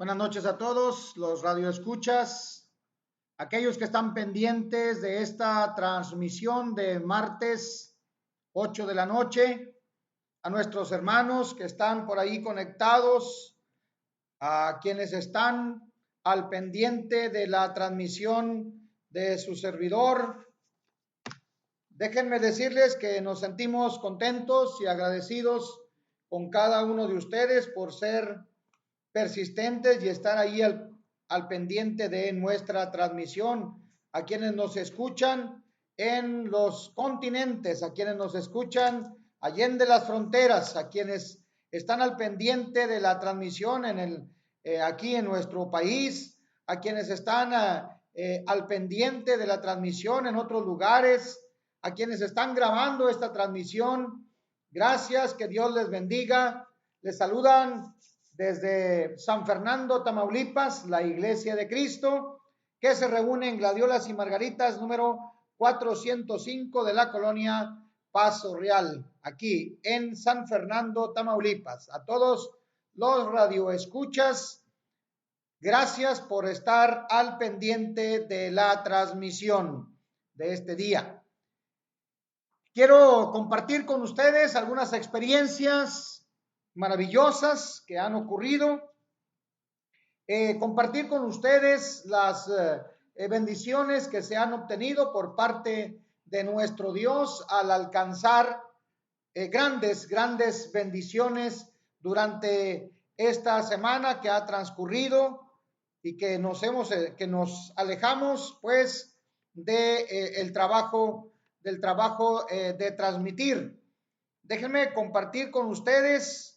Buenas noches a todos los radioescuchas, aquellos que están pendientes de esta transmisión de martes 8 de la noche, a nuestros hermanos que están por ahí conectados, a quienes están al pendiente de la transmisión de su servidor. Déjenme decirles que nos sentimos contentos y agradecidos con cada uno de ustedes por ser persistentes y estar ahí al pendiente de nuestra transmisión, a quienes nos escuchan en los continentes, a quienes nos escuchan allende las fronteras, a quienes están al pendiente de la transmisión aquí en nuestro país, a quienes están al pendiente de la transmisión en otros lugares, a quienes están grabando esta transmisión. Gracias, que Dios les bendiga. Les saludan desde San Fernando, Tamaulipas, la Iglesia de Cristo, que se reúne en Gladiolas y Margaritas, número 405 de la colonia Paso Real, aquí en San Fernando, Tamaulipas. A todos los radioescuchas, gracias por estar al pendiente de la transmisión de este día. Quiero compartir con ustedes algunas experiencias maravillosas que han ocurrido, compartir con ustedes las bendiciones que se han obtenido por parte de nuestro Dios al alcanzar grandes bendiciones durante esta semana que ha transcurrido y que nos alejamos pues del trabajo de transmitir. Déjenme compartir con ustedes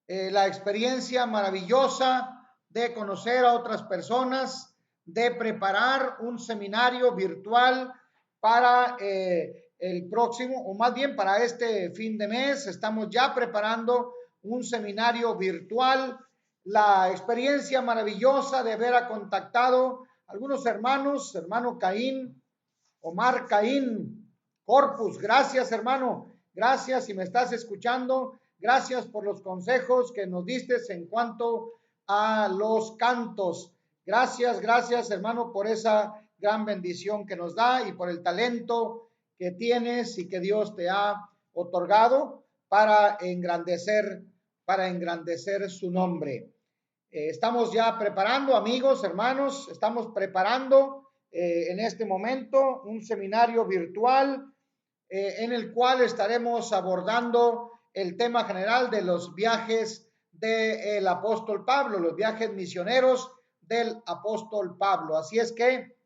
la experiencia maravillosa de conocer a otras personas, de preparar un seminario virtual para el próximo, o más bien para este fin de mes. Estamos ya preparando un seminario virtual. La experiencia maravillosa de haber contactado a algunos hermanos, hermano Caín, Omar Caín Corpus, gracias hermano, gracias si me estás escuchando, gracias por los consejos que nos diste en cuanto a los cantos. Gracias hermano por esa gran bendición que nos da y por el talento que tienes y que Dios te ha otorgado para engrandecer su nombre. Estamos ya preparando, amigos, hermanos, estamos preparando en este momento un seminario virtual en el cual estaremos abordando el tema general de los viajes del apóstol Pablo, los viajes misioneros del apóstol Pablo. Así es que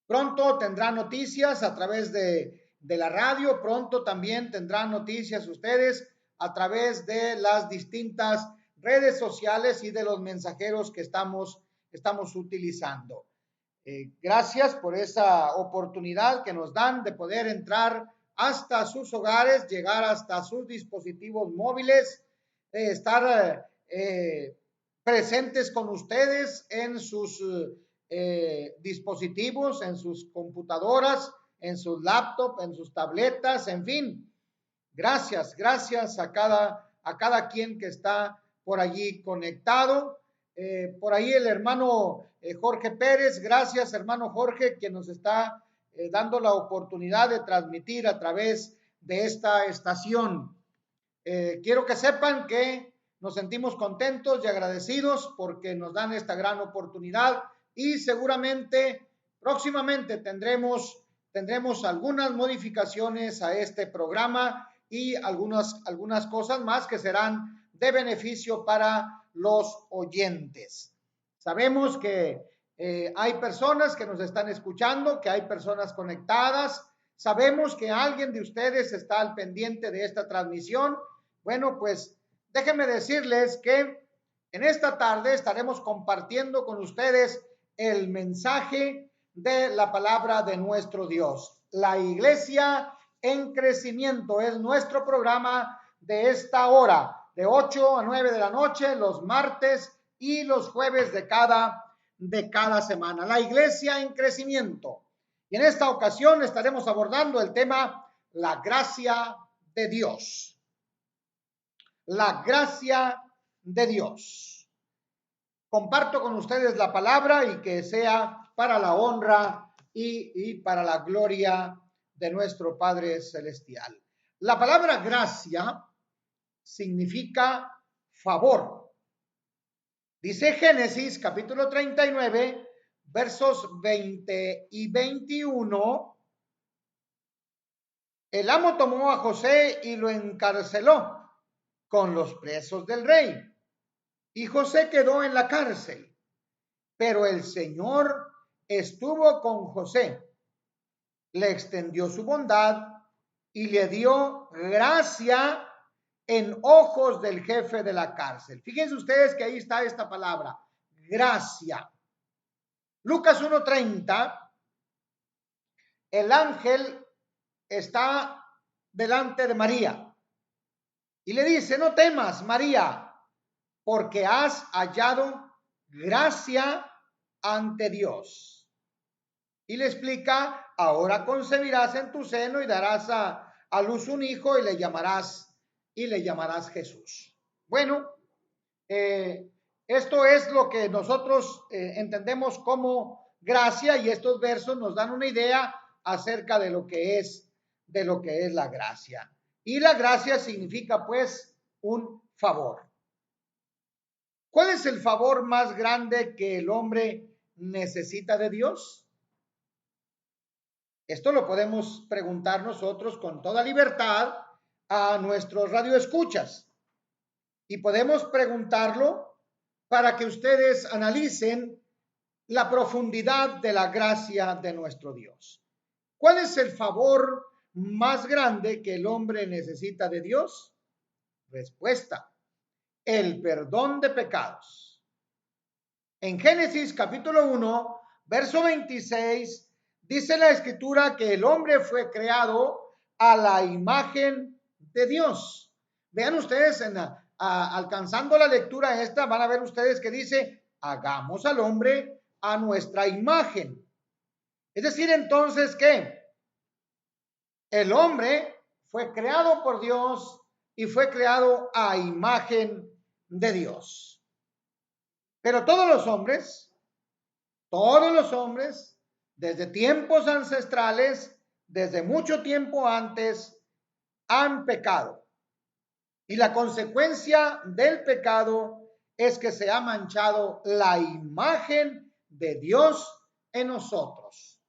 pronto tendrán noticias a través de la radio, pronto también tendrán noticias ustedes a través de las distintas redes sociales y de los mensajeros que estamos utilizando. Gracias por esa oportunidad que nos dan de poder entrar hasta sus hogares, llegar hasta sus dispositivos móviles, estar presentes con ustedes en sus dispositivos, en sus computadoras, en sus laptops, en sus tabletas, en fin. Gracias a cada quien que está por allí conectado. Por ahí el hermano Jorge Pérez, gracias hermano Jorge, que nos está dando la oportunidad de transmitir a través de esta estación. Quiero que sepan que nos sentimos contentos y agradecidos porque nos dan esta gran oportunidad y seguramente próximamente tendremos algunas modificaciones a este programa y algunas cosas más que serán de beneficio para los oyentes. Sabemos que hay personas que nos están escuchando, que hay personas conectadas. Sabemos que alguien de ustedes está al pendiente de esta transmisión. Bueno, pues déjenme decirles que en esta tarde estaremos compartiendo con ustedes el mensaje de la palabra de nuestro Dios. La Iglesia en Crecimiento es nuestro programa de esta hora, de 8 a 9 de la noche, los martes y los jueves de cada semana. La Iglesia en Crecimiento. Y en esta ocasión estaremos abordando el tema la gracia de Dios. La gracia de Dios. comparto con ustedes la palabra y que sea para la honra y para la gloria de nuestro Padre Celestial. La palabra gracia significa favor. Dice Génesis capítulo 39, versos 20 y 21. El amo tomó a José y lo encarceló con los presos del rey. Y José quedó en la cárcel. Pero el Señor estuvo con José, le extendió su bondad y le dio gracia en ojos del jefe de la cárcel. Fíjense ustedes que ahí está esta palabra, gracia. Lucas 1:30, el ángel está delante de María y le dice, no temas, María, porque has hallado gracia ante Dios. Y le explica, ahora concebirás en tu seno y darás a luz un hijo y le llamarás Jesús. Bueno, esto es lo que nosotros entendemos como gracia, y estos versos nos dan una idea acerca de lo que es la gracia. Y la gracia significa pues un favor. ¿Cuál es el favor más grande que el hombre necesita de Dios? Esto lo podemos preguntar nosotros con toda libertad a nuestros radioescuchas. Y podemos preguntarlo para que ustedes analicen la profundidad de la gracia de nuestro Dios. ¿Cuál es el favor más grande que el hombre necesita de Dios? Respuesta: el perdón de pecados. En Génesis capítulo 1, verso 26, dice la escritura que el hombre fue creado a la imagen de Dios. Vean ustedes, alcanzando la lectura esta, van a ver ustedes que dice, hagamos al hombre a nuestra imagen. Es decir, entonces que el hombre fue creado por Dios y fue creado a imagen de Dios. Pero todos los hombres, desde tiempos ancestrales, desde mucho tiempo antes, han pecado. Y la consecuencia del pecado es que se ha manchado la imagen de Dios en nosotros.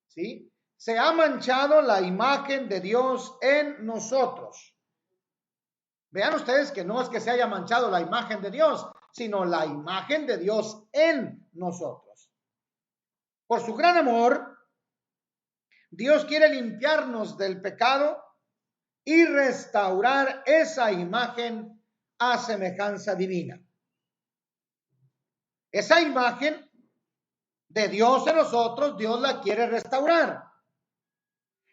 ¿Sí? Se ha manchado la imagen de Dios en nosotros. Vean ustedes que no es que se haya manchado la imagen de Dios, sino la imagen de Dios en nosotros. Por su gran amor, Dios quiere limpiarnos del pecado y restaurar esa imagen a semejanza divina. Esa imagen de Dios en nosotros, Dios la quiere restaurar.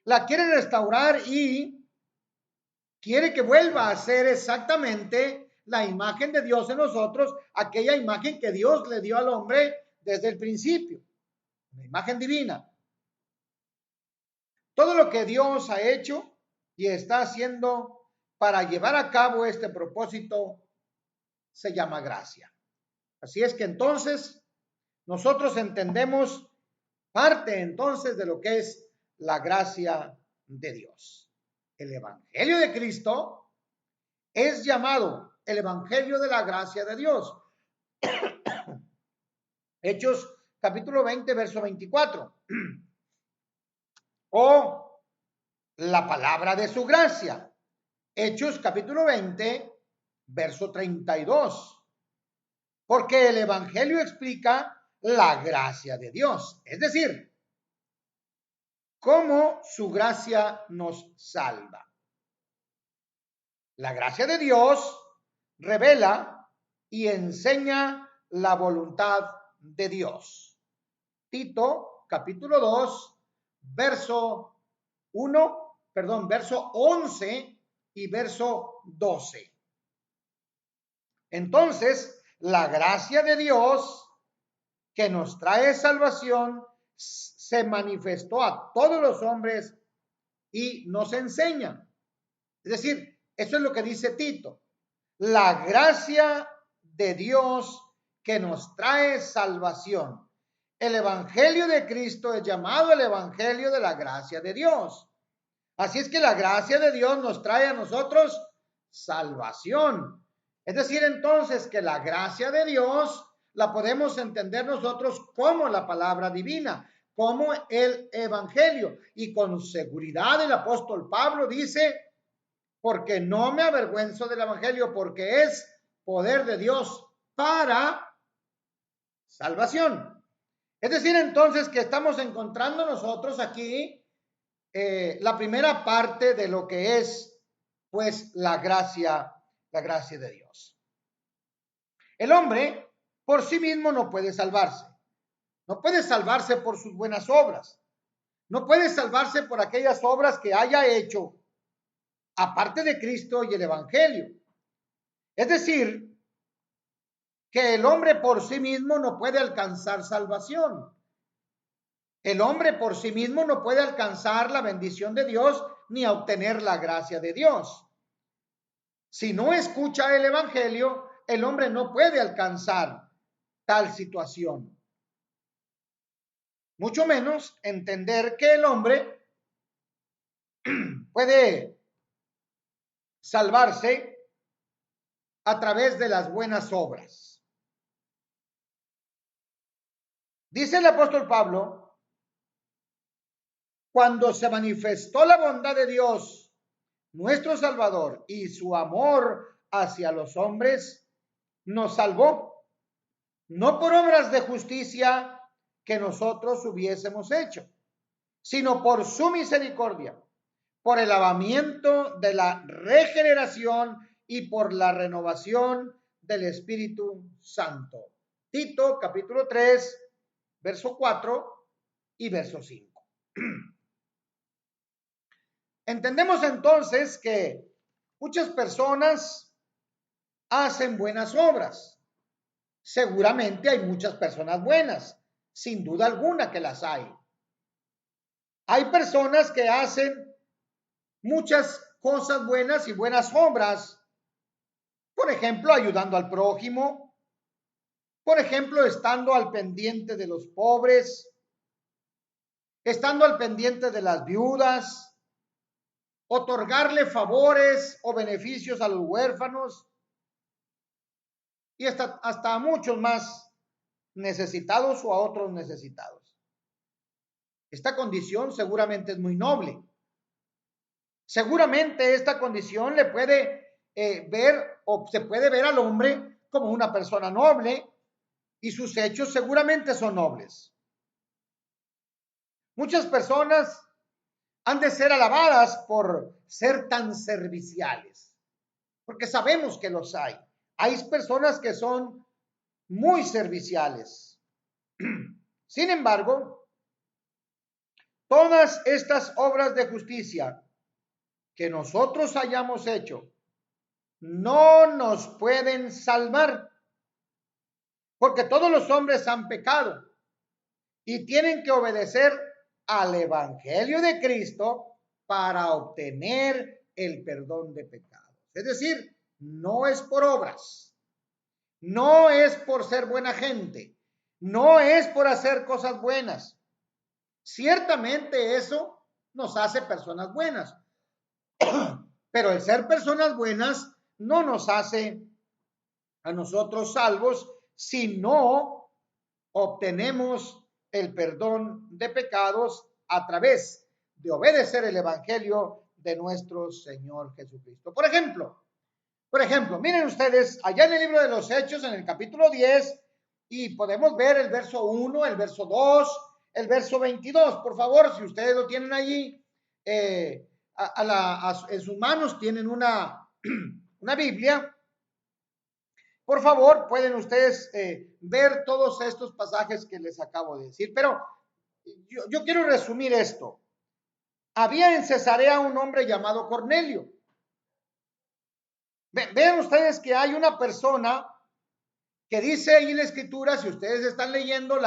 La quiere restaurar y quiere que vuelva a ser exactamente la imagen de Dios en nosotros, aquella imagen que Dios le dio al hombre desde el principio, la imagen divina. Todo lo que Dios ha hecho y está haciendo para llevar a cabo este propósito se llama gracia. Así es que entonces nosotros entendemos parte entonces de lo que es la gracia de Dios. El Evangelio de Cristo es llamado el Evangelio de la gracia de Dios. Hechos capítulo 20, verso 24. O la palabra de su gracia. Hechos capítulo 20, verso 32. Porque el Evangelio explica la gracia de Dios. Es decir, cómo su gracia nos salva. La gracia de Dios revela y enseña la voluntad de Dios. Tito, capítulo 2, verso 11 y verso 12. Entonces, la gracia de Dios que nos trae salvación se manifestó a todos los hombres y nos enseña. Es decir, eso es lo que dice Tito. La gracia de Dios que nos trae salvación. El Evangelio de Cristo es llamado el Evangelio de la gracia de Dios. Así es que la gracia de Dios nos trae a nosotros salvación. Es decir, entonces que la gracia de Dios la podemos entender nosotros como la palabra divina, como el Evangelio. Y con seguridad el apóstol Pablo dice, porque no me avergüenzo del Evangelio, porque es poder de Dios para salvación. Es decir, entonces que estamos encontrando nosotros aquí la primera parte de lo que es, pues, la gracia de Dios. El hombre por sí mismo no puede salvarse. No puede salvarse por sus buenas obras. No puede salvarse por aquellas obras que haya hecho aparte de Cristo y el Evangelio. Es decir, que el hombre por sí mismo no puede alcanzar salvación. El hombre por sí mismo no puede alcanzar la bendición de Dios ni obtener la gracia de Dios. Si no escucha el Evangelio, el hombre no puede alcanzar tal situación. Mucho menos entender que el hombre puede salvarse a través de las buenas obras. Dice el apóstol Pablo, cuando se manifestó la bondad de Dios, nuestro Salvador, y su amor hacia los hombres, nos salvó, no por obras de justicia que nosotros hubiésemos hecho, sino por su misericordia, por el lavamiento de la regeneración y por la renovación del Espíritu Santo. Tito, capítulo 3, verso 4 y verso 5. Entendemos entonces que muchas personas hacen buenas obras. Seguramente hay muchas personas buenas, sin duda alguna que las hay. Hay personas que hacen muchas cosas buenas y buenas obras, por ejemplo, ayudando al prójimo, por ejemplo, estando al pendiente de los pobres, estando al pendiente de las viudas, otorgarle favores o beneficios a los huérfanos y hasta a muchos más necesitados o a otros necesitados. Esta condición seguramente es muy noble. Seguramente esta condición le puede ver o se puede ver al hombre como una persona noble y sus hechos seguramente son nobles. Muchas personas han de ser alabadas por ser tan serviciales, porque sabemos que los hay. Hay personas que son muy serviciales. Sin embargo, todas estas obras de justicia que nosotros hayamos hecho no nos pueden salvar, porque todos los hombres han pecado y tienen que obedecer al Evangelio de Cristo para obtener el perdón de pecados. Es decir, no es por obras, no es por ser buena gente, no es por hacer cosas buenas. Ciertamente eso nos hace personas buenas, pero el ser personas buenas no nos hace a nosotros salvos si no obtenemos el perdón de pecados a través de obedecer el Evangelio de nuestro Señor Jesucristo. Por ejemplo, miren ustedes, allá en el libro de los Hechos, en el capítulo 10, y podemos ver el verso 1, el verso 2, el verso 22. Por favor, si ustedes lo tienen allí, en sus manos tienen una Biblia. Por favor, pueden ustedes ver todos estos pasajes que les acabo de decir, pero yo quiero resumir esto. Había en Cesarea un hombre llamado Cornelio. Vean ustedes que hay una persona que dice ahí en la escritura, si ustedes están leyendo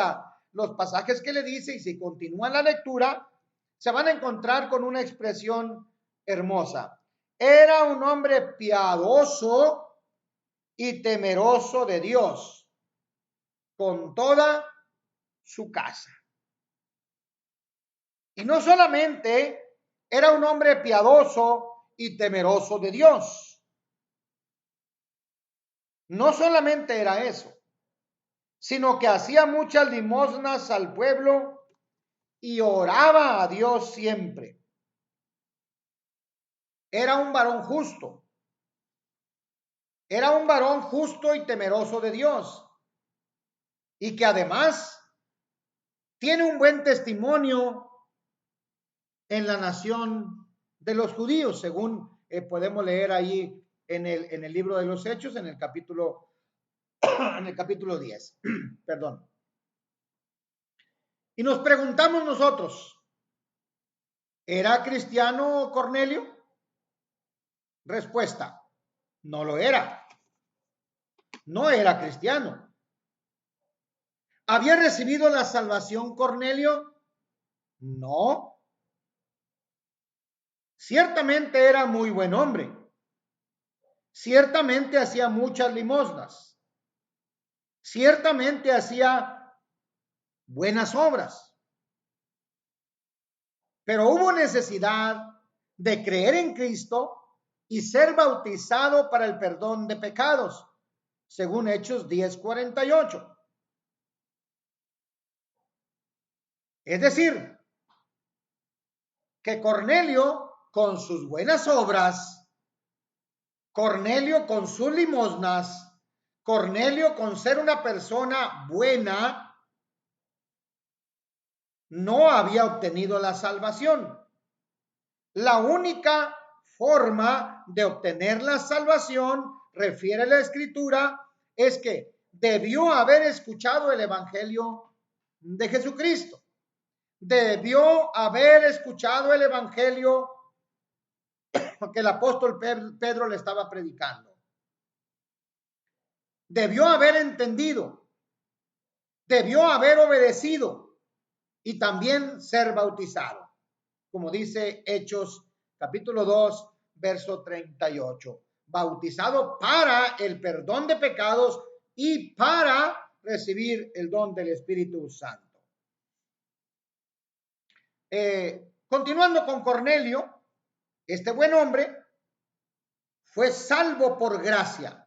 los pasajes que le dice y si continúan la lectura, se van a encontrar con una expresión hermosa. Era un hombre piadoso y temeroso de Dios, con toda su casa. Y no solamente era un hombre piadoso y temeroso de Dios. No solamente era eso, sino que hacía muchas limosnas al pueblo y oraba a Dios siempre. Era un varón justo. Era un varón justo y temeroso de Dios. Y que además tiene un buen testimonio en la nación de los judíos, según podemos leer ahí en el libro de los Hechos, en el capítulo 10. Perdón. Y nos preguntamos nosotros, ¿era cristiano Cornelio? Respuesta, no lo era. No era cristiano. ¿Había recibido la salvación Cornelio? No. Ciertamente era muy buen hombre. Ciertamente hacía muchas limosnas. Ciertamente hacía buenas obras. Pero hubo necesidad de creer en Cristo y ser bautizado para el perdón de pecados, según Hechos 10:48. Es decir, que Cornelio con sus buenas obras, Cornelio con sus limosnas, Cornelio con ser una persona buena, no había obtenido la salvación. La única forma de obtener la salvación, refiere la Escritura, es que debió haber escuchado el Evangelio de Jesucristo. Debió haber escuchado el Evangelio que el apóstol Pedro le estaba predicando. Debió haber entendido, debió haber obedecido y también ser bautizado, como dice Hechos capítulo 2, verso 38. Bautizado para el perdón de pecados y para recibir el don del Espíritu Santo. Continuando con Cornelio, este buen hombre fue salvo por gracia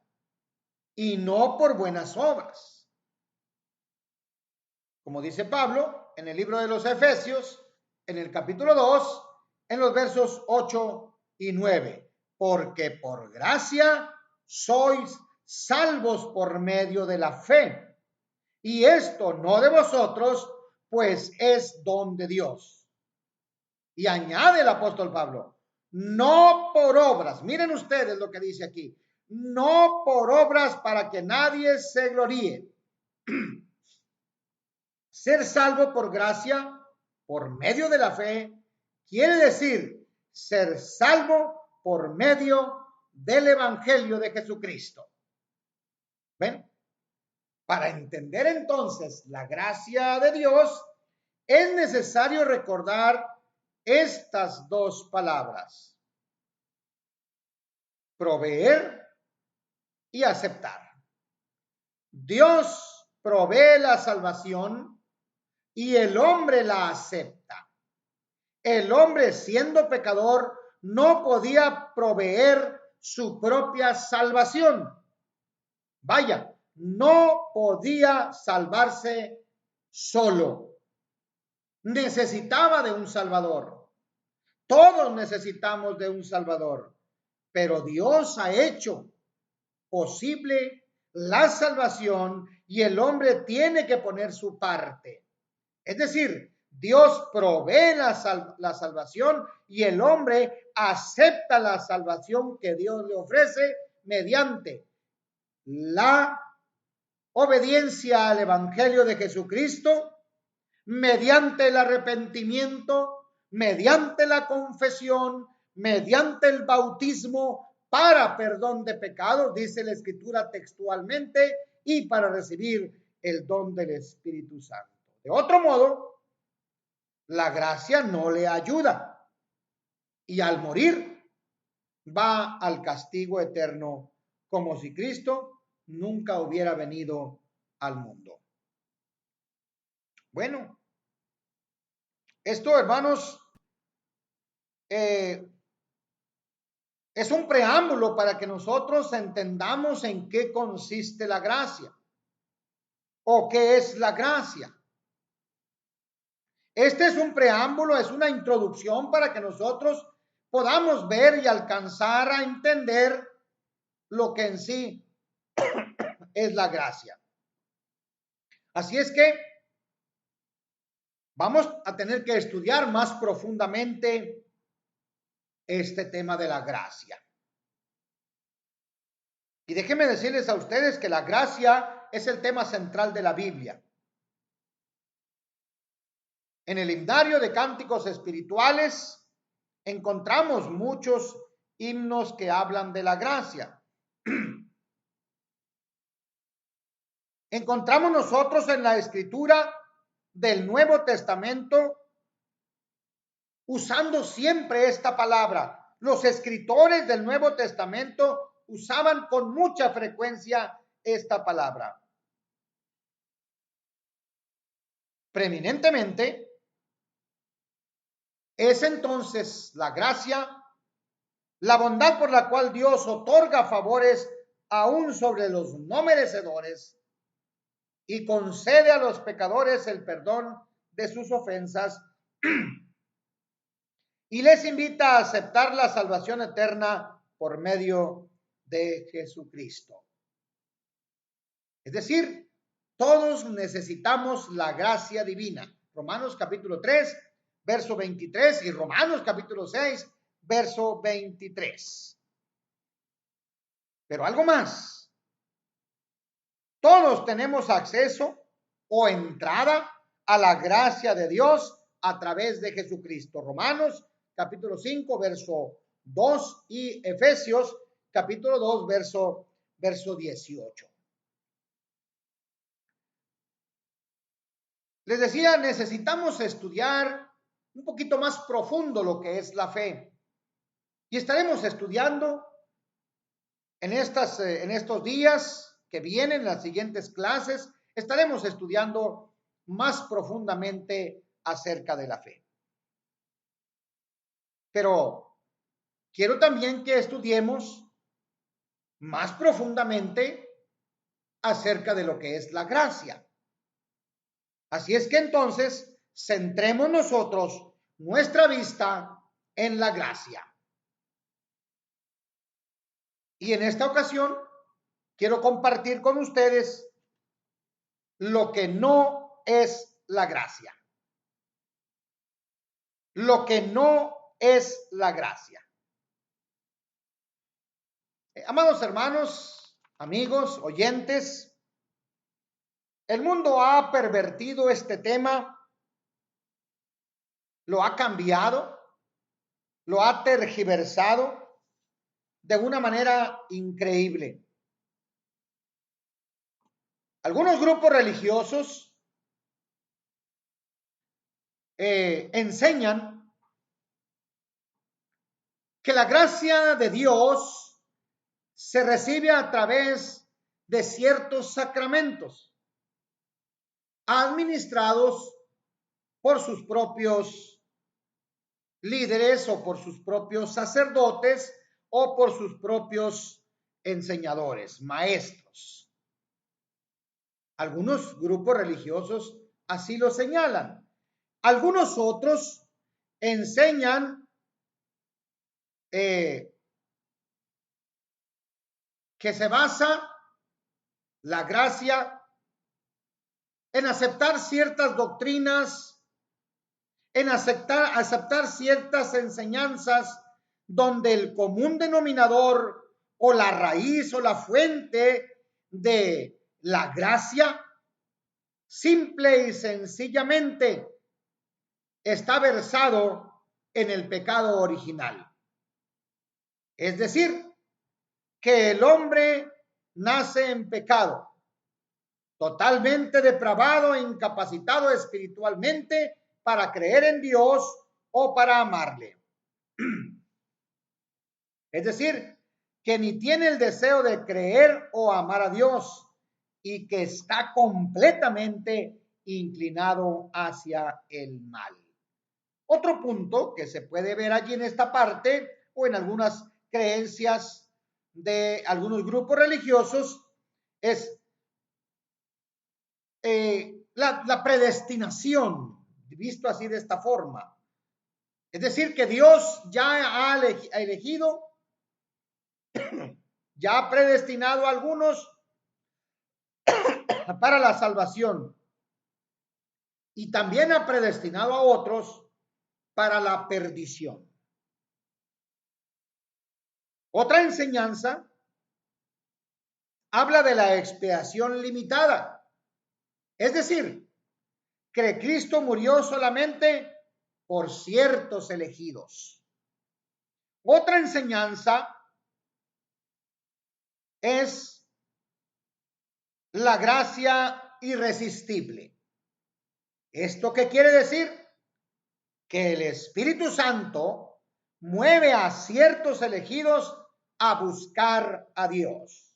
y no por buenas obras. Como dice Pablo en el libro de los Efesios, en el capítulo 2, en los versos 8 y 9. Porque por gracia sois salvos por medio de la fe. Y esto no de vosotros, pues es don de Dios. Y añade el apóstol Pablo, no por obras. Miren ustedes lo que dice aquí. No por obras para que nadie se gloríe. Ser salvo por gracia, por medio de la fe, quiere decir ser salvo por medio del Evangelio de Jesucristo. ¿Ven? Para entender entonces la gracia de Dios, es necesario recordar estas dos palabras: proveer y aceptar. Dios provee la salvación y el hombre la acepta. El hombre, siendo pecador, no podía proveer su propia salvación. Vaya, no podía salvarse solo. Necesitaba de un Salvador. Todos necesitamos de un Salvador. Pero Dios ha hecho posible la salvación y el hombre tiene que poner su parte. Es decir, Dios provee la salvación y el hombre acepta la salvación que Dios le ofrece mediante la obediencia al Evangelio de Jesucristo, mediante el arrepentimiento, mediante la confesión, mediante el bautismo para perdón de pecados, dice la Escritura textualmente, y para recibir el don del Espíritu Santo. De otro modo, la gracia no le ayuda y al morir va al castigo eterno, como si Cristo nunca hubiera venido al mundo. Bueno, esto, hermanos, es un preámbulo para que nosotros entendamos en qué consiste la gracia o qué es la gracia. Este es un preámbulo, es una introducción para que nosotros podamos ver y alcanzar a entender lo que en sí es la gracia. Así es que vamos a tener que estudiar más profundamente este tema de la gracia. Y déjenme decirles a ustedes que la gracia es el tema central de la Biblia. En el himnario de cánticos espirituales encontramos muchos himnos que hablan de la gracia. Encontramos nosotros en la escritura del Nuevo Testamento usando siempre esta palabra. Los escritores del Nuevo Testamento usaban con mucha frecuencia esta palabra. Preeminentemente, es entonces la gracia, la bondad por la cual Dios otorga favores aún sobre los no merecedores y concede a los pecadores el perdón de sus ofensas y les invita a aceptar la salvación eterna por medio de Jesucristo. Es decir, todos necesitamos la gracia divina. Romanos capítulo 3, verso 23 y Romanos capítulo 6, verso 23. Pero algo más. Todos tenemos acceso o entrada a la gracia de Dios a través de Jesucristo. Romanos capítulo 5, verso 2 y Efesios capítulo 2, verso 18. Les decía, necesitamos estudiar un poquito más profundo lo que es la fe. Y estaremos estudiando en estos días que vienen, las siguientes clases, estaremos estudiando más profundamente acerca de la fe. Pero quiero también que estudiemos más profundamente acerca de lo que es la gracia. Así es que entonces centremos nosotros nuestra vista en la gracia. Y en esta ocasión quiero compartir con ustedes lo que no es la gracia. Lo que no es la gracia. Amados hermanos, amigos, oyentes, el mundo ha pervertido este tema, lo ha cambiado, lo ha tergiversado de una manera increíble. Algunos grupos religiosos enseñan que la gracia de Dios se recibe a través de ciertos sacramentos administrados por sus propios líderes o por sus propios sacerdotes o por sus propios enseñadores, maestros. Algunos grupos religiosos así lo señalan. Algunos otros enseñan que se basa la gracia en aceptar ciertas doctrinas, en aceptar ciertas enseñanzas donde el común denominador o la raíz o la fuente de la gracia simple y sencillamente está versado en el pecado original. Es decir, que el hombre nace en pecado, totalmente depravado e incapacitado espiritualmente para creer en Dios o para amarle. Es decir, que ni tiene el deseo de creer o amar a Dios y que está completamente inclinado hacia el mal. Otro punto que se puede ver allí en esta parte o en algunas creencias de algunos grupos religiosos es la predestinación, visto así de esta forma. Es decir, que Dios ya ha elegido, ya ha predestinado a algunos para la salvación y también ha predestinado a otros para la perdición. Otra enseñanza habla de la expiación limitada, es decir, que Cristo murió solamente por ciertos elegidos. Otra enseñanza es la gracia irresistible. ¿Esto qué quiere decir? Que el Espíritu Santo mueve a ciertos elegidos a buscar a Dios.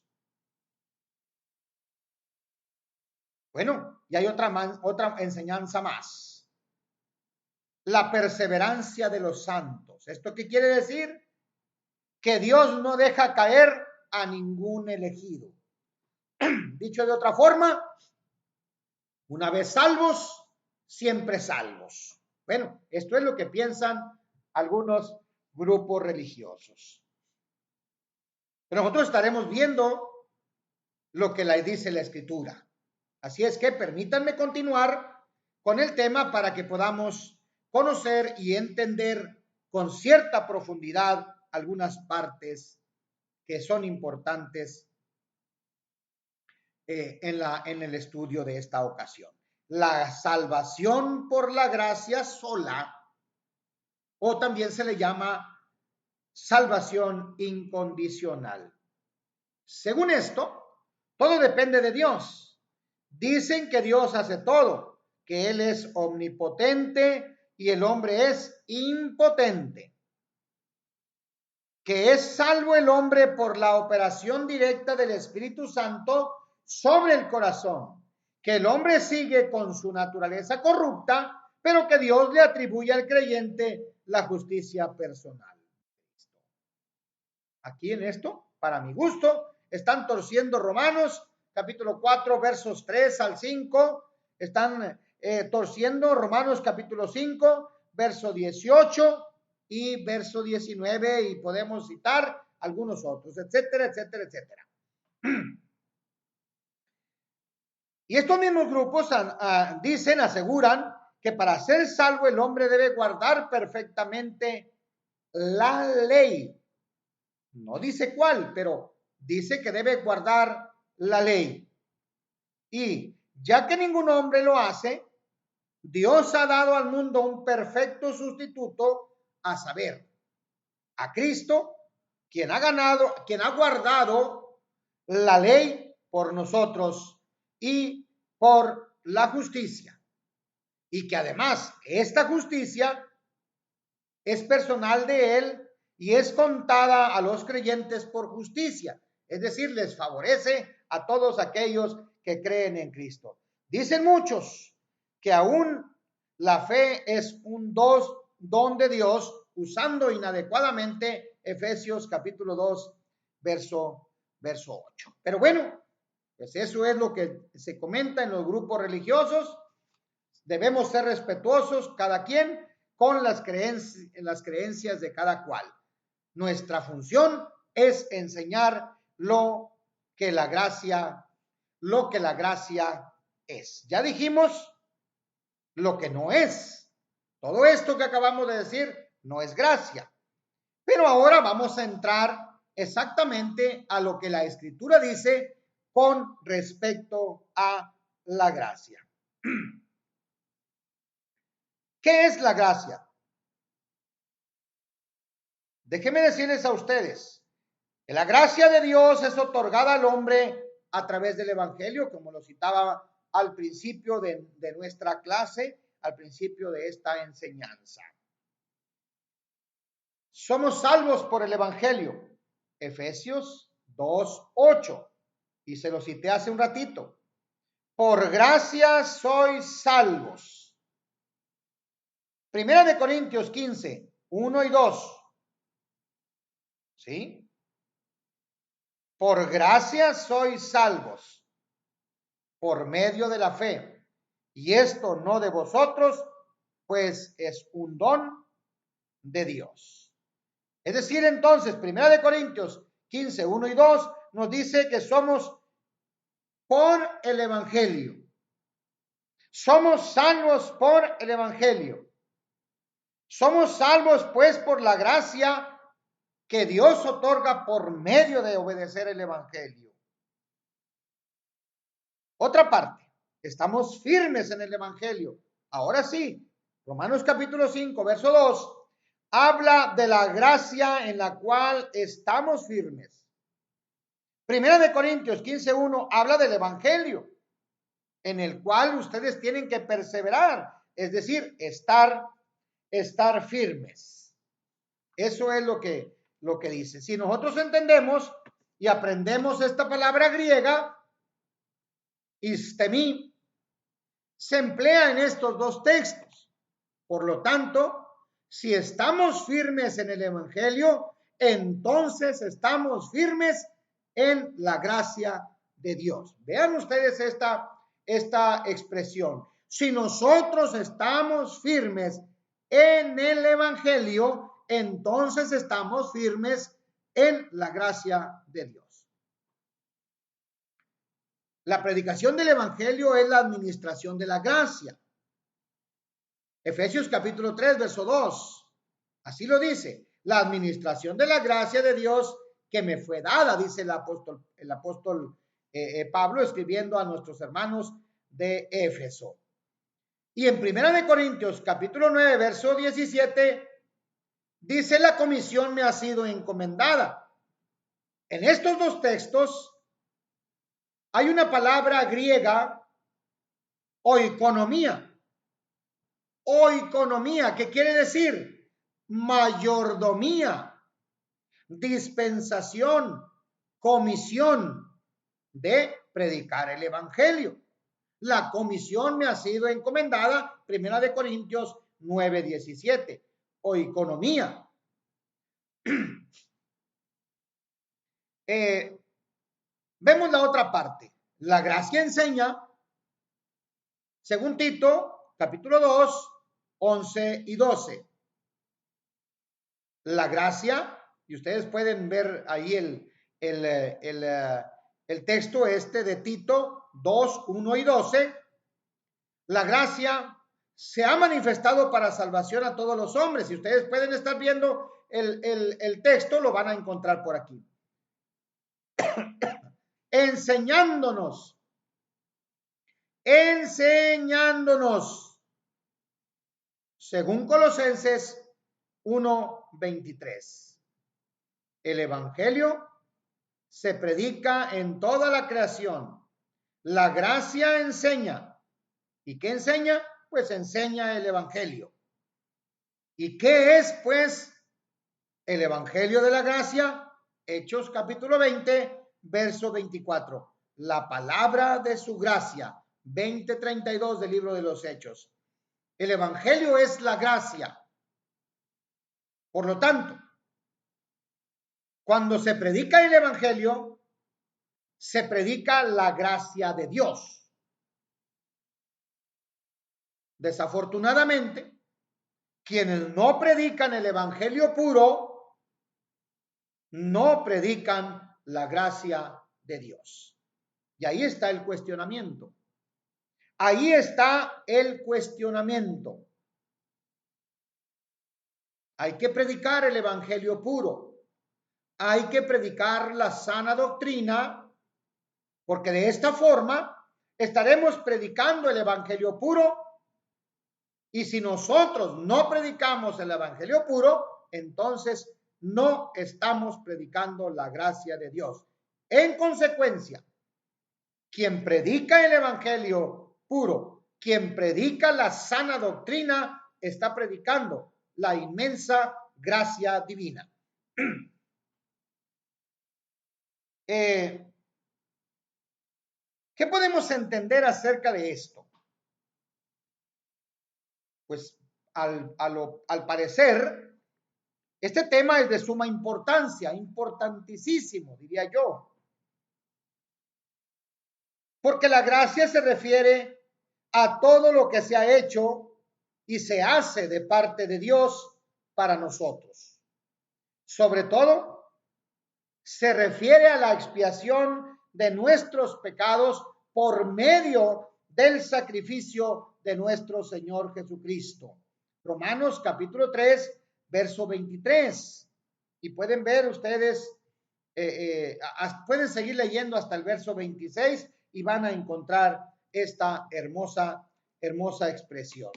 Bueno, y hay otra enseñanza más. La perseverancia de los santos. ¿Esto qué quiere decir? Que Dios no deja caer a ningún elegido. Dicho de otra forma, una vez salvos, siempre salvos. Bueno, esto es lo que piensan algunos grupos religiosos. Pero nosotros estaremos viendo lo que dice la Escritura. Así es que permítanme continuar con el tema para que podamos conocer y entender con cierta profundidad algunas partes que son importantes en el estudio de esta ocasión. La salvación por la gracia sola, o también se le llama salvación incondicional. Según esto, todo depende de Dios. Dicen que Dios hace todo, que Él es omnipotente y el hombre es impotente. Que es salvo el hombre por la operación directa del Espíritu Santo sobre el corazón, que el hombre sigue con su naturaleza corrupta, pero que Dios le atribuye al creyente la justicia personal. Aquí en esto, para mi gusto, están torciendo Romanos capítulo 4, versos 3 al 5, están torciendo Romanos capítulo 5, verso 18 y verso 19, y podemos citar algunos otros, etcétera, etcétera, etcétera. Y estos mismos grupos aseguran que para ser salvo el hombre debe guardar perfectamente la ley. No dice cuál, pero dice que debe guardar la ley. Y ya que ningún hombre lo hace, Dios ha dado al mundo un perfecto sustituto, a saber, a Cristo, quien ha guardado la ley por nosotros y por la justicia. Y que además esta justicia es personal de Él y es contada a los creyentes por justicia. Es decir, les favorece a todos aquellos que creen en Cristo. Dicen muchos que aún la fe es un don de Dios, usando inadecuadamente Efesios capítulo 2, verso 8. Pero bueno, pues eso es lo que se comenta en los grupos religiosos. Debemos ser respetuosos cada quien con las creencias de cada cual. Nuestra función es enseñar lo que la gracia es. Ya dijimos lo que no es. Todo esto que acabamos de decir no es gracia. Pero ahora vamos a entrar exactamente a lo que la Escritura dice con respecto a la gracia. ¿Qué es la gracia? Déjenme decirles a ustedes que la gracia de Dios es otorgada al hombre a través del Evangelio, como lo citaba al principio de nuestra clase, al principio de esta enseñanza. Somos salvos por el Evangelio, Efesios 2:8, y se lo cité hace un ratito. por gracia sois salvos. Primera de Corintios 15, 1 y 2. ¿Sí? Por gracia sois salvos, por medio de la fe. Y esto no de vosotros, pues es un don de Dios. Es decir, entonces, Primera de Corintios 15, 1 y 2 nos dice que somos por el Evangelio. Somos salvos por el Evangelio. Somos salvos pues por la gracia que Dios otorga por medio de obedecer el Evangelio. Otra parte, estamos firmes en el Evangelio. Ahora sí, Romanos capítulo 5, verso 2, habla de la gracia en la cual estamos firmes. Primera de Corintios 15, 1 habla del Evangelio, en el cual ustedes tienen que perseverar, es decir, estar firmes. Eso es lo que dice. Si nosotros entendemos y aprendemos esta palabra griega, istemi, se emplea en estos dos textos. Por lo tanto, si estamos firmes en el Evangelio, entonces estamos firmes en la gracia de Dios. Vean ustedes esta expresión. Si nosotros estamos firmes en el Evangelio, entonces estamos firmes en la gracia de Dios. La predicación del Evangelio es la administración de la gracia. Efesios capítulo 3, verso 2. Así lo dice. La administración de la gracia de Dios que me fue dada, dice el apóstol Pablo, escribiendo a nuestros hermanos de Éfeso. Y en Primera de Corintios capítulo 9, verso 17, dice: la comisión me ha sido encomendada. En estos dos textos hay una palabra griega, oikonomía. Oikonomía, ¿qué quiere decir? Mayordomía, dispensación, comisión de predicar el Evangelio. La comisión me ha sido encomendada, Primera de Corintios 9:17, oikonomía. Vemos la otra parte. La gracia enseña, según Tito, capítulo 2, 11 y 12. La gracia, y ustedes pueden ver ahí el texto de Tito 2, 1 y 12. La gracia se ha manifestado para salvación a todos los hombres. Si ustedes pueden estar viendo el texto, lo van a encontrar por aquí. Enseñándonos, según Colosenses 1:23. El Evangelio se predica en toda la creación. La gracia enseña. ¿Y qué enseña? Pues enseña el Evangelio. ¿Y qué es, pues, el Evangelio de la gracia? Hechos capítulo 20, verso 24. La palabra de su gracia. 20:32 del libro de los Hechos. El Evangelio es la gracia. Por lo tanto, cuando se predica el Evangelio, se predica la gracia de Dios. Desafortunadamente, quienes no predican el Evangelio puro, no predican la gracia de Dios. Y ahí está el cuestionamiento. Ahí está el cuestionamiento. Hay que predicar el Evangelio puro. Hay que predicar la sana doctrina, porque de esta forma estaremos predicando el Evangelio puro. Y si nosotros no predicamos el Evangelio puro, entonces no estamos predicando la gracia de Dios. En consecuencia, quien predica el Evangelio puro, quien predica la sana doctrina, está predicando la inmensa gracia divina. ¿Qué podemos entender acerca de esto? Pues al parecer, este tema es de suma importancia, importantísimo, diría yo. Porque la gracia se refiere a todo lo que se ha hecho y se hace de parte de Dios para nosotros. Sobre todo, se refiere a la expiación de nuestros pecados por medio del sacrificio de nuestro Señor Jesucristo. Romanos capítulo 3, verso 23. Y pueden ver ustedes, pueden seguir leyendo hasta el verso 26 y van a encontrar esta hermosa expresión.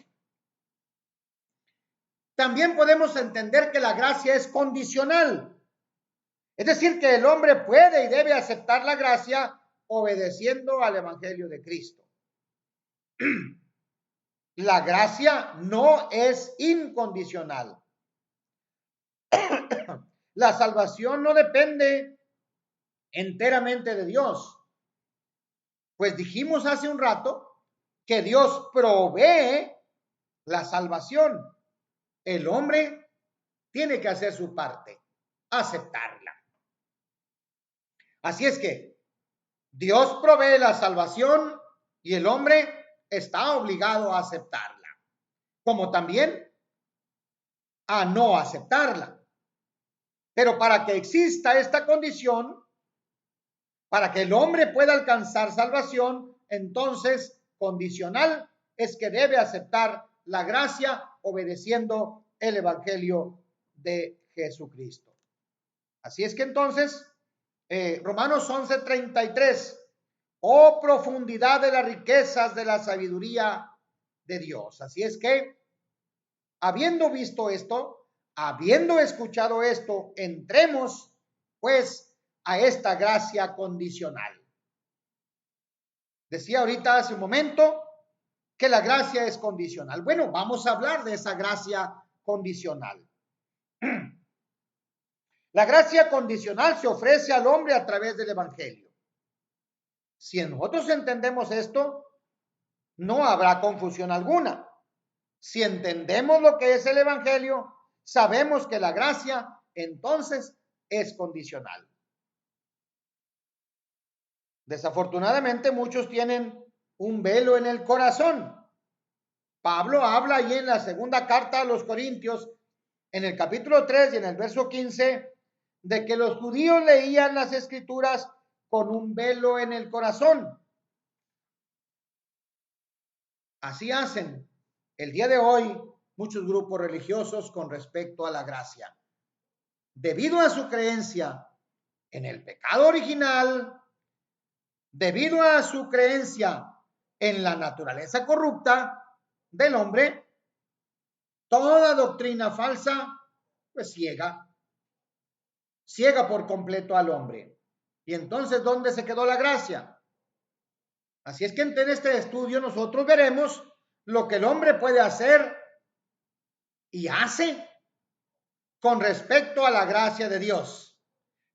También podemos entender que la gracia es condicional. Es decir, que el hombre puede y debe aceptar la gracia obedeciendo al Evangelio de Cristo. La gracia no es incondicional. La salvación no depende enteramente de Dios. Pues dijimos hace un rato que Dios provee la salvación. El hombre tiene que hacer su parte, aceptarla. Así es que Dios provee la salvación y el hombre está obligado a aceptarla, como también a no aceptarla. Pero para que exista esta condición, para que el hombre pueda alcanzar salvación, entonces condicional es que debe aceptar la gracia obedeciendo el Evangelio de Jesucristo. Así es que entonces, Romanos 11:33, oh profundidad de las riquezas de la sabiduría de Dios. Así es que, habiendo visto esto, habiendo escuchado esto, entremos pues a esta gracia condicional. Decía ahorita hace un momento que la gracia es condicional. Bueno, vamos a hablar de esa gracia condicional. La gracia condicional se ofrece al hombre a través del Evangelio. Si nosotros entendemos esto, no habrá confusión alguna. Si entendemos lo que es el Evangelio, sabemos que la gracia entonces es condicional. Desafortunadamente, muchos tienen un velo en el corazón. Pablo habla ahí en la segunda carta a los Corintios, en el capítulo 3 y en el verso 15, de que los judíos leían las escrituras con un velo en el corazón. Así hacen el día de hoy muchos grupos religiosos con respecto a la gracia. Debido a su creencia en el pecado original, debido a su creencia en la naturaleza corrupta del hombre, toda doctrina falsa pues ciega por completo al hombre. Y entonces, ¿dónde se quedó la gracia? Así es que en este estudio nosotros veremos lo que el hombre puede hacer y hace con respecto a la gracia de Dios,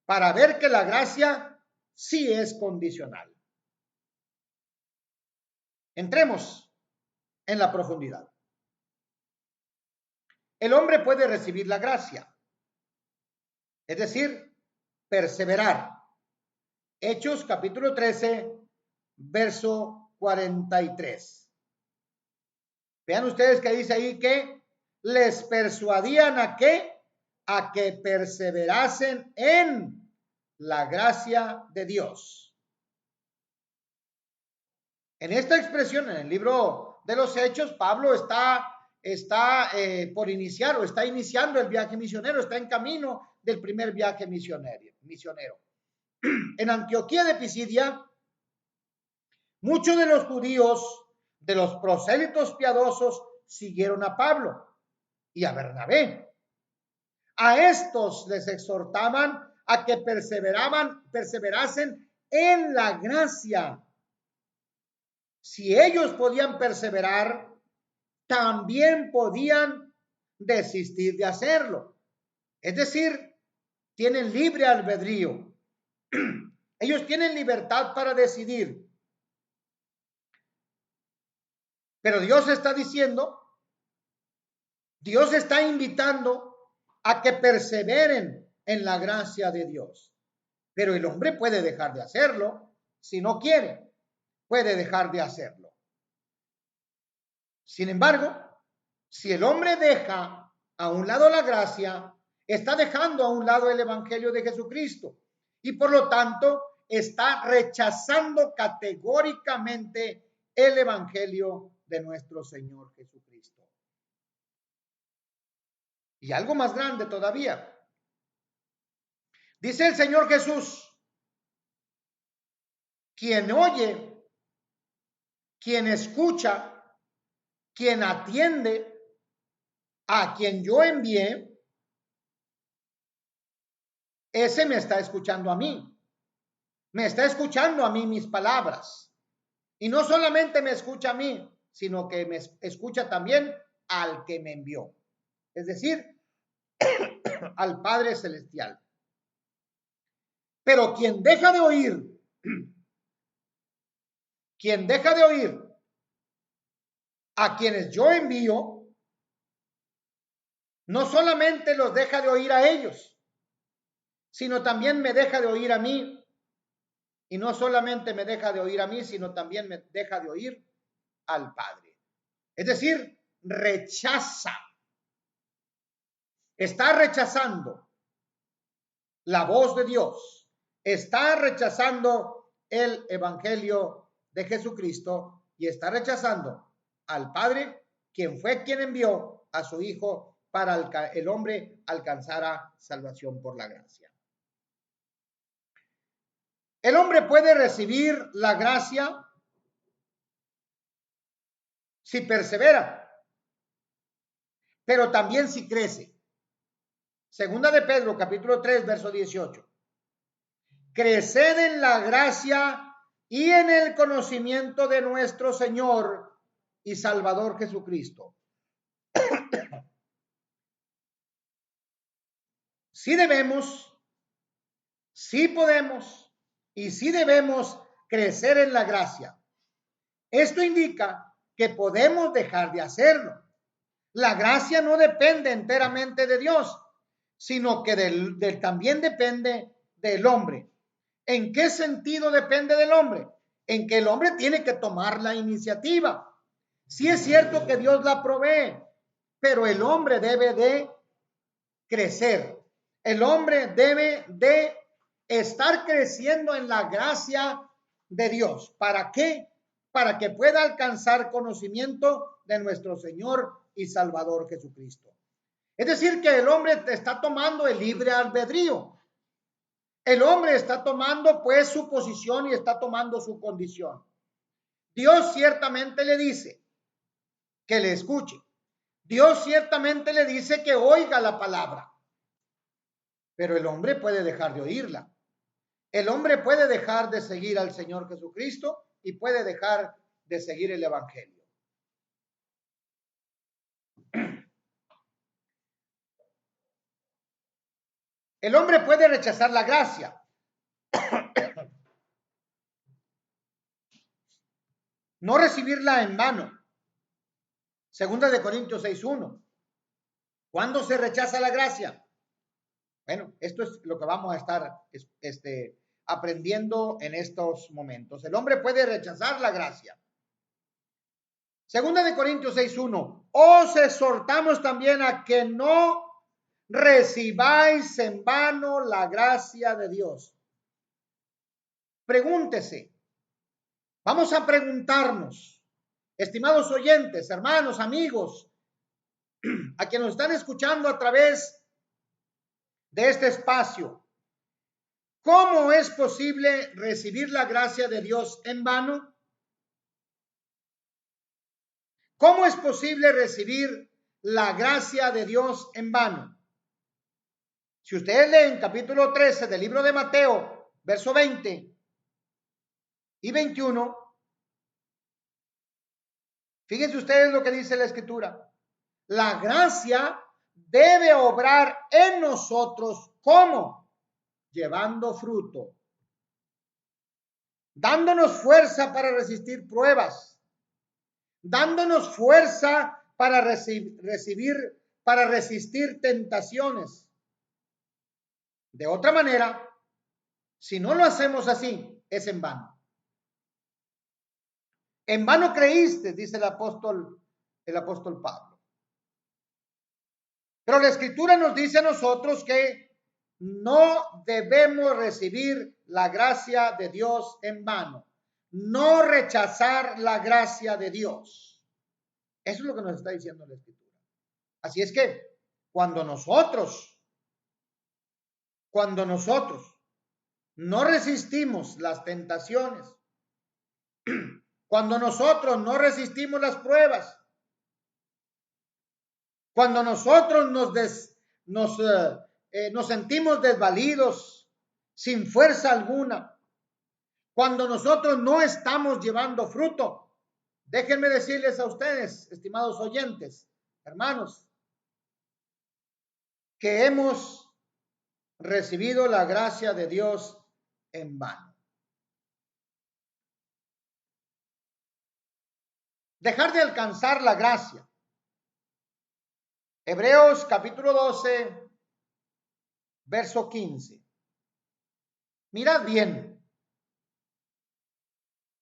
para ver que la gracia sí es condicional. Entremos en la profundidad. El hombre puede recibir la gracia, es decir, perseverar. Hechos capítulo 13, verso 43. Vean ustedes que dice ahí que les persuadían a que perseverasen en la gracia de Dios. En esta expresión, en el libro de los Hechos, Pablo está por iniciar o está iniciando el viaje misionero, está en camino del primer viaje misionero. En Antioquía de Pisidia, muchos de los judíos, de los prosélitos piadosos, siguieron a Pablo y a Bernabé. A estos les exhortaban a que perseverasen en la gracia. Si ellos podían perseverar, también podían desistir de hacerlo. Es decir, tienen libre albedrío. Ellos tienen libertad para decidir Pero Dios está diciendo, Dios está invitando a que perseveren en la gracia de Dios. Pero el hombre puede dejar de hacerlo si no quiere, puede dejar de hacerlo. Sin embargo, si el hombre deja a un lado la gracia, está dejando a un lado el evangelio de Jesucristo y por lo tanto está rechazando categóricamente el evangelio de nuestro Señor Jesucristo. Y algo más grande todavía. Dice el Señor Jesús, quien oye, quien escucha, quien atiende a quien yo envié, ese me está escuchando a mí. Me está escuchando a mí mis palabras. Y no solamente me escucha a mí, sino que me escucha también al que me envió. Es decir, al Padre Celestial. Pero quien deja de oír a quienes yo envío, no solamente los deja de oír a ellos, sino también me deja de oír a mí. Y no solamente me deja de oír a mí, sino también me deja de oír al Padre. Es decir, rechaza. Está rechazando la voz de Dios. Está rechazando el evangelio de Jesucristo y está rechazando al Padre, quien fue quien envió a su Hijo para el hombre alcanzara salvación por la gracia. El hombre puede recibir la gracia si persevera, pero también si crece. Segunda de Pedro, capítulo 3, verso 18. Creced en la gracia y en el conocimiento de nuestro Señor y Salvador Jesucristo. Sí debemos, sí podemos y sí debemos crecer en la gracia. Esto indica que podemos dejar de hacerlo. La gracia no depende enteramente de Dios, sino que también depende del hombre. ¿En qué sentido depende del hombre? En que el hombre tiene que tomar la iniciativa. Sí es cierto que Dios la provee, pero el hombre debe de crecer. El hombre debe de estar creciendo en la gracia de Dios. ¿Para qué? Para que pueda alcanzar conocimiento de nuestro Señor y Salvador Jesucristo. Es decir, que el hombre está tomando el libre albedrío. El hombre está tomando pues su posición y está tomando su condición. Dios ciertamente le dice que le escuche. Dios ciertamente le dice que oiga la palabra. Pero el hombre puede dejar de oírla. El hombre puede dejar de seguir al Señor Jesucristo y puede dejar de seguir el evangelio. El hombre puede rechazar la gracia. No recibirla en vano. Segunda de Corintios 6:1. ¿Cuándo se rechaza la gracia? Bueno, esto es lo que vamos a estar aprendiendo en estos momentos. El hombre puede rechazar la gracia. Segunda de Corintios 6:1. Os exhortamos también a que no recibáis en vano la gracia de Dios. Pregúntese. Vamos a preguntarnos, estimados oyentes, hermanos, amigos, a quienes nos están escuchando a través de este espacio. ¿Cómo es posible recibir la gracia de Dios en vano? ¿Cómo es posible recibir la gracia de Dios en vano? Si ustedes leen capítulo 13 del libro de Mateo, verso 20 y 21, fíjense ustedes lo que dice la Escritura. La gracia debe obrar en nosotros, ¿cómo? Llevando fruto, dándonos fuerza para resistir pruebas, dándonos fuerza para para resistir tentaciones. De otra manera, si no lo hacemos así, es en vano. En vano creíste, dice el apóstol Pablo. Pero la Escritura nos dice a nosotros que no debemos recibir la gracia de Dios en vano. No rechazar la gracia de Dios. Eso es lo que nos está diciendo la Escritura. Así es que cuando nosotros no resistimos las tentaciones, cuando nosotros no resistimos las pruebas, cuando nosotros nos sentimos desvalidos, sin fuerza alguna, cuando nosotros no estamos llevando fruto, déjenme decirles a ustedes, estimados oyentes, hermanos, que hemos recibido la gracia de Dios en vano. Dejar de alcanzar la gracia. Hebreos capítulo 12, verso 15. Mirad bien.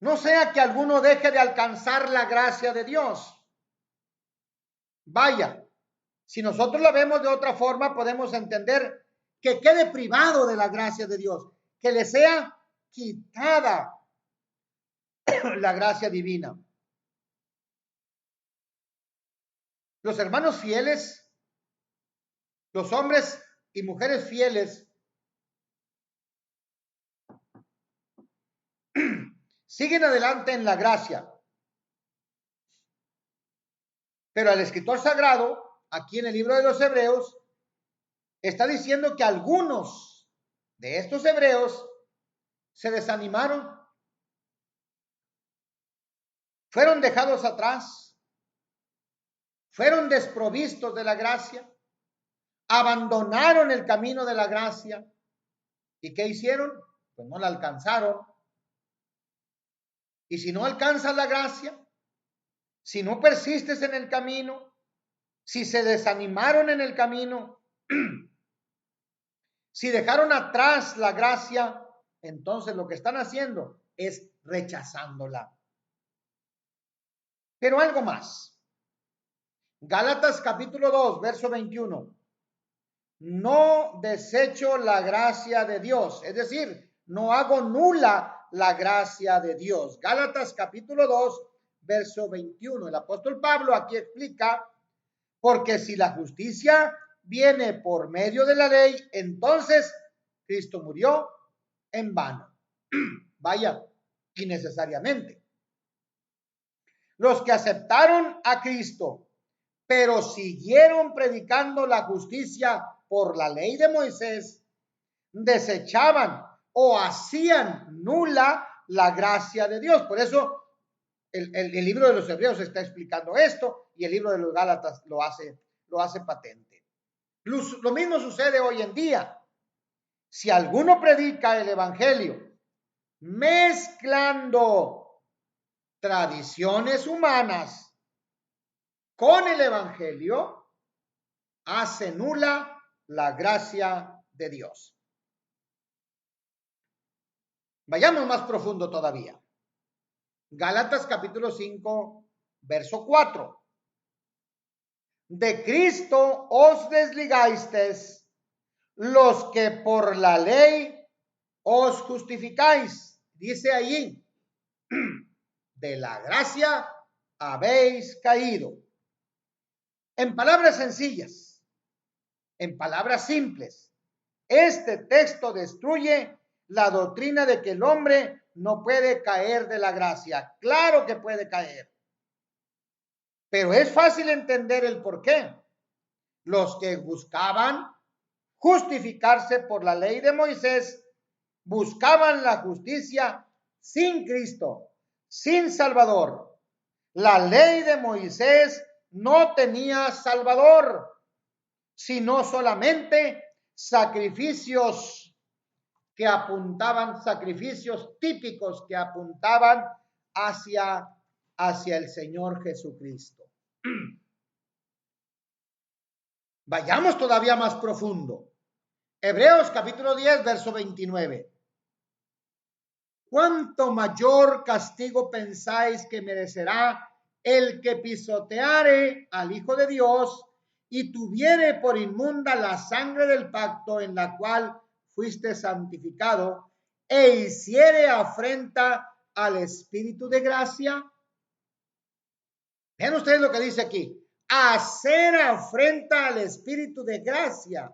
No sea que alguno deje de alcanzar la gracia de Dios. Vaya, si nosotros la vemos de otra forma, podemos entender que quede privado de la gracia de Dios, que le sea quitada la gracia divina. Los hermanos fieles, los hombres y mujeres fieles, siguen adelante en la gracia. Pero el escritor sagrado, aquí en el libro de los Hebreos, está diciendo que algunos de estos hebreos se desanimaron, fueron dejados atrás, fueron desprovistos de la gracia, abandonaron el camino de la gracia. ¿Y qué hicieron? Pues no la alcanzaron. Y si no alcanzas la gracia, si no persistes en el camino, si se desanimaron en el camino, si dejaron atrás la gracia, entonces lo que están haciendo es rechazándola. Pero algo más. Gálatas capítulo 2, verso 21. No desecho la gracia de Dios, es decir, no hago nula la gracia de Dios. Gálatas capítulo 2, verso 21. El apóstol Pablo aquí explica, porque si la justicia viene por medio de la ley, entonces Cristo murió en vano. Vaya, innecesariamente. Los que aceptaron a Cristo, pero siguieron predicando la justicia por la ley de Moisés, desechaban o hacían nula la gracia de Dios. Por eso el libro de los Hebreos está explicando esto y el libro de los Gálatas lo hace patente. Lo mismo sucede hoy en día. Si alguno predica el evangelio mezclando tradiciones humanas con el evangelio, hace nula la gracia de Dios. Vayamos más profundo todavía. Gálatas capítulo 5, verso 4. De Cristo os desligasteis los que por la ley os justificáis. Dice allí, de la gracia habéis caído. En palabras sencillas, en palabras simples, este texto destruye la doctrina de que el hombre no puede caer de la gracia. Claro que puede caer, pero es fácil entender el por qué. Los que buscaban justificarse por la ley de Moisés buscaban la justicia sin Cristo, sin Salvador. La ley de Moisés no tenía Salvador, sino solamente sacrificios típicos que apuntaban hacia hacia el Señor Jesucristo. Vayamos todavía más profundo. Hebreos capítulo 10, verso 29. ¿Cuánto mayor castigo pensáis que merecerá el que pisoteare al Hijo de Dios y tuviere por inmunda la sangre del pacto en la cual fuiste santificado e hiciere afrenta al Espíritu de gracia? Vean ustedes lo que dice aquí. Hacer afrenta al Espíritu de gracia.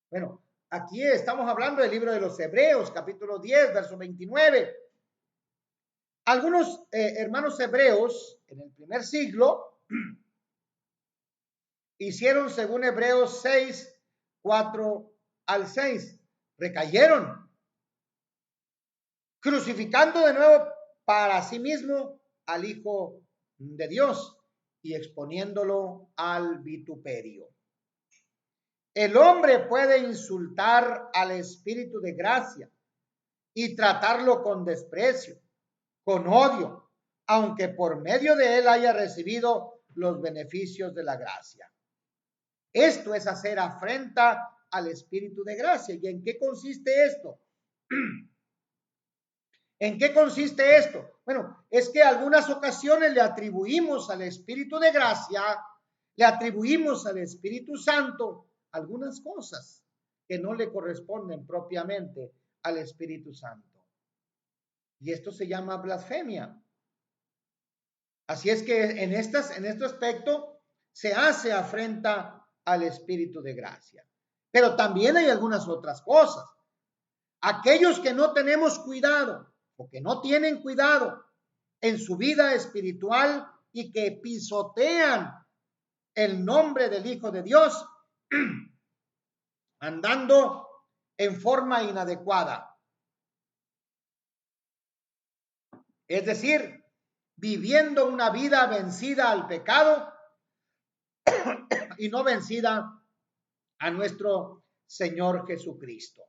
Bueno, aquí estamos hablando del libro de los Hebreos, capítulo 10, verso 29. Algunos hermanos hebreos en el primer siglo hicieron según Hebreos 6, 4 al 6. Recayeron, crucificando de nuevo para sí mismo al Hijo de Dios y exponiéndolo al vituperio. El hombre puede insultar al Espíritu de gracia y tratarlo con desprecio, con odio, aunque por medio de él haya recibido los beneficios de la gracia. Esto es hacer afrenta al Espíritu de gracia. ¿Y en qué consiste esto? ¿En qué consiste esto? Bueno, es que algunas ocasiones le atribuimos al Espíritu de gracia, le atribuimos al Espíritu Santo algunas cosas que no le corresponden propiamente al Espíritu Santo. Y esto se llama blasfemia. Así es que en este aspecto se hace afrenta al Espíritu de gracia. Pero también hay algunas otras cosas. Aquellos que no tenemos cuidado o que no tienen cuidado en su vida espiritual y que pisotean el nombre del Hijo de Dios, andando en forma inadecuada. Es decir, viviendo una vida vencida al pecado y no vencida a nuestro Señor Jesucristo.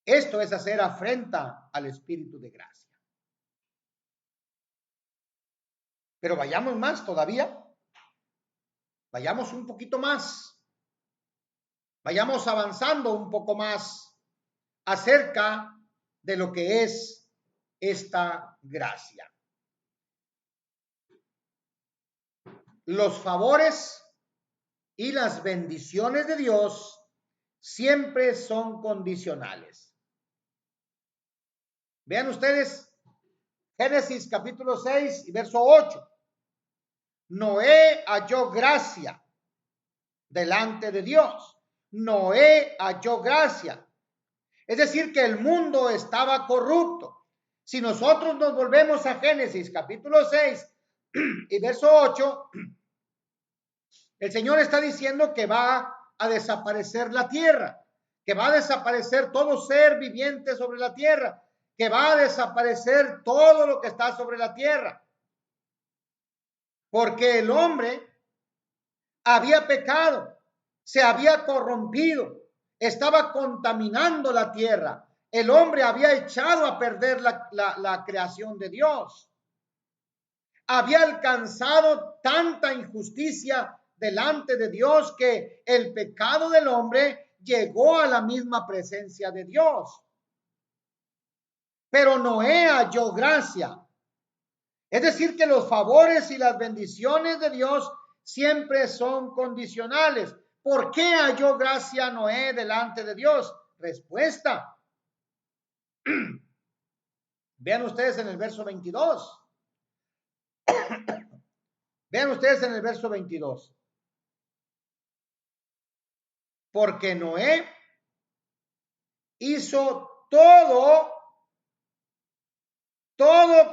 Esto es hacer afrenta al Espíritu de gracia. Pero vayamos más todavía. Vayamos un poquito más. Vayamos avanzando un poco más acerca de lo que es esta gracia. Los favores y las bendiciones de Dios siempre son condicionales. Vean ustedes Génesis capítulo 6 y verso 8. Noé halló gracia delante de Dios. Noé halló gracia. Es decir, que el mundo estaba corrupto. Si nosotros nos volvemos a Génesis capítulo 6 y verso 8, el Señor está diciendo que va a desaparecer la tierra, que va a desaparecer todo ser viviente sobre la tierra, que va a desaparecer todo lo que está sobre la tierra. Porque el hombre había pecado, se había corrompido, estaba contaminando la tierra. El hombre había echado a perder la creación de Dios. Había alcanzado tanta injusticia delante de Dios que el pecado del hombre llegó a la misma presencia de Dios. Pero Noé halló gracia. Es decir, que los favores y las bendiciones de Dios siempre son condicionales. ¿Por qué halló gracia Noé delante de Dios? Respuesta. Vean ustedes en el verso 22. Vean ustedes en el verso 22. Porque Noé hizo todo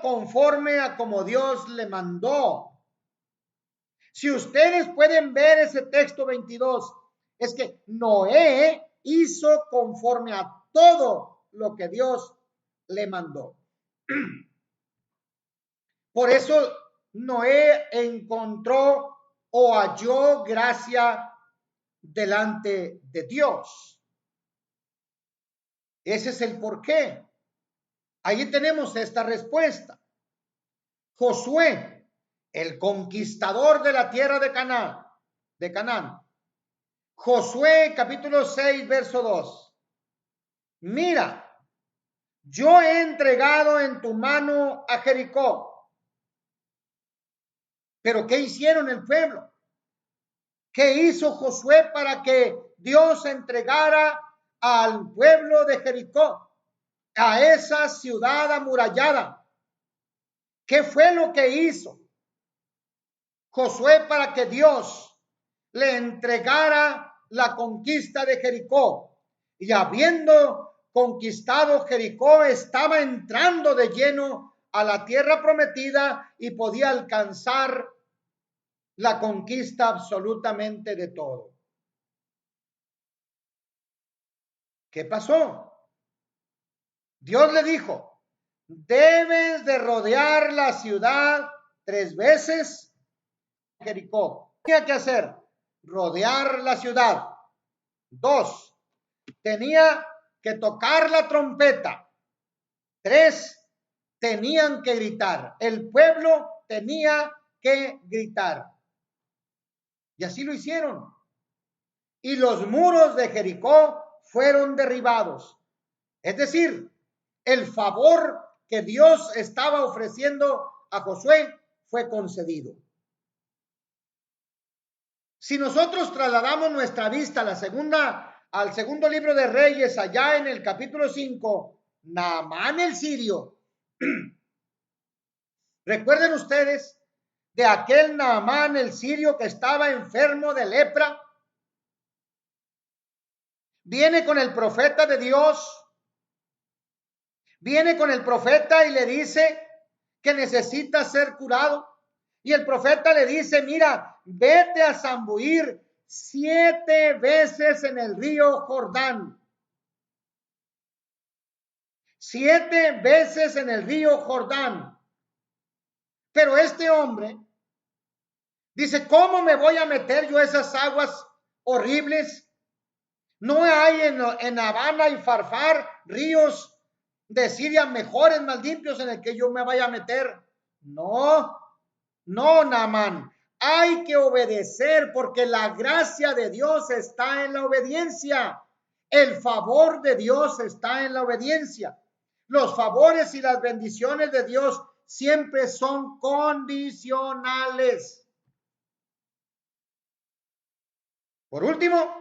conforme a como Dios le mandó. Si ustedes pueden ver ese texto 22, es que Noé hizo conforme a todo lo que Dios le mandó. Por eso Noé encontró o halló gracia delante de Dios. Ese es el porqué. Ahí tenemos esta respuesta. Josué, el conquistador de la tierra de Canaán. Josué capítulo 6, verso 2. Mira, yo he entregado en tu mano a Jericó. Pero ¿qué hicieron el pueblo? ¿Qué hizo Josué para que Dios entregara al pueblo de Jericó, a esa ciudad amurallada? ¿Qué fue lo que hizo Josué para que Dios le entregara la conquista de Jericó? Y habiendo conquistado Jericó, estaba entrando de lleno a la tierra prometida y podía alcanzar la conquista absolutamente de todo. ¿Qué pasó? Dios le dijo, debes de rodear la ciudad 3 veces. Jericó, ¿qué tenía que hacer? Rodear la ciudad. 2, tenía que tocar la trompeta. 3, tenían que gritar. El pueblo tenía que gritar. Y así lo hicieron. Y los muros de Jericó fueron derribados. Es decir, el favor que Dios estaba ofreciendo a Josué fue concedido. Si nosotros trasladamos nuestra vista al segundo libro de Reyes, allá en el capítulo 5, Naamán el sirio. ¿Recuerden ustedes de aquel Naamán el sirio que estaba enfermo de lepra? Viene con el profeta de Dios, viene con el profeta y le dice que necesita ser curado. Y el profeta le dice, mira, vete a zambuir 7 veces en el río Jordán. 7 veces en el río Jordán. Pero este hombre dice, ¿cómo me voy a meter yo a esas aguas horribles? No hay en Habana y Farfar ríos de Siria mejores, más limpios en el que yo me vaya a meter. No, Naamán. Hay que obedecer porque la gracia de Dios está en la obediencia. El favor de Dios está en la obediencia. Los favores y las bendiciones de Dios siempre son condicionales. Por último,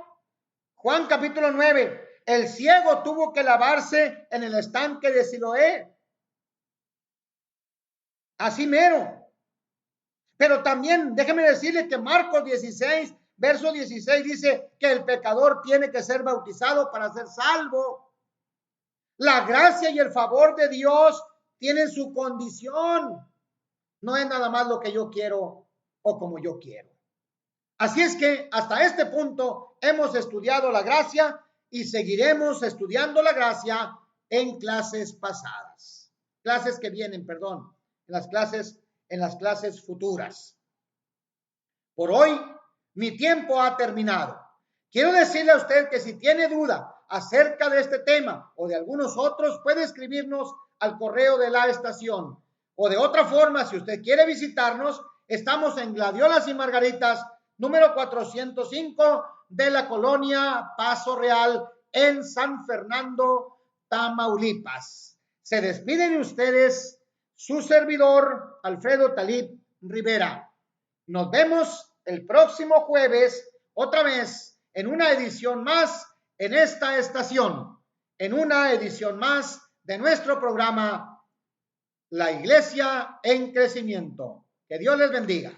Juan capítulo 9, el ciego tuvo que lavarse en el estanque de Siloé. Así mero. Pero también déjeme decirle que Marcos 16, verso 16 dice que el pecador tiene que ser bautizado para ser salvo. La gracia y el favor de Dios tienen su condición. No es nada más lo que yo quiero o como yo quiero. Así es que hasta este punto hemos estudiado la gracia y seguiremos estudiando la gracia en clases pasadas. Clases que vienen, perdón, en las clases futuras. Por hoy, mi tiempo ha terminado. Quiero decirle a usted que si tiene duda acerca de este tema o de algunos otros, puede escribirnos al correo de la estación. O de otra forma, si usted quiere visitarnos, estamos en Gladiolas y Margaritas, número 405 de la colonia Paso Real en San Fernando, Tamaulipas. Se despiden de ustedes su servidor, Alfredo Talib Rivera. Nos vemos el próximo jueves, otra vez, en una edición más en esta estación, en una edición más de nuestro programa La Iglesia en Crecimiento. Que Dios les bendiga.